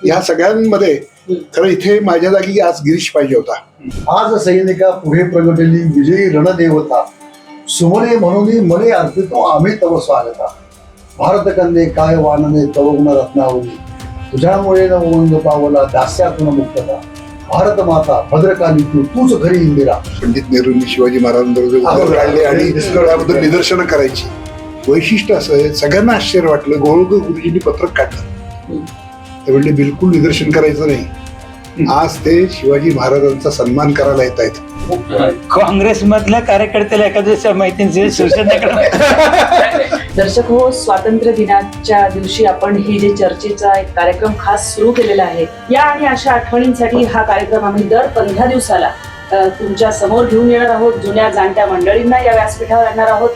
या सगळ्यांमध्ये खरं इथे माझ्या जागी आज गिरीश पाहिजे होता. आज सैनिका पुढे प्रगटली विजयी रणदेवता, सुमने म्हणून मने अर्पितो आम्ही तव स्वागता. भारत कन्ये काय वानने तव गुण रत्नावली, तुझ्यामुळे नवंग पावला दास्यातून मुक्तता. भारत माता भद्रकाली तूच घरी इंदिरा. पंडित नेहरूंनी शिवाजी महाराजांबरोबर काढले आणि त्याबद्दल निदर्शनं करायची. वैशिष्ट्य असं आहे, सगळ्यांना आश्चर्य वाटलं. गोळकर गुरुजींनी पत्रक काढलं, ते म्हणले बिलकुल निदर्शन करायचं नाही. आज ते शिवाजी महाराजांचा सन्मान करायला येत आहेत. काँग्रेस मधल्या कार्यकर्त्याला एखाद्या माहिती शोषण दर्शक हो, स्वातंत्र्य दिनाच्या दिवशी आपण ही जे चर्चेचा एक कार्यक्रम खास सुरू केलेला आहे, या आणि अशा आठवणींसाठी हा कार्यक्रम आम्ही दर 15 दिवसाला तुमच्या समोर घेऊन येणार आहोत. जुन्या जाणत्या मंडळींना या व्यासपीठावर आणणार आहोत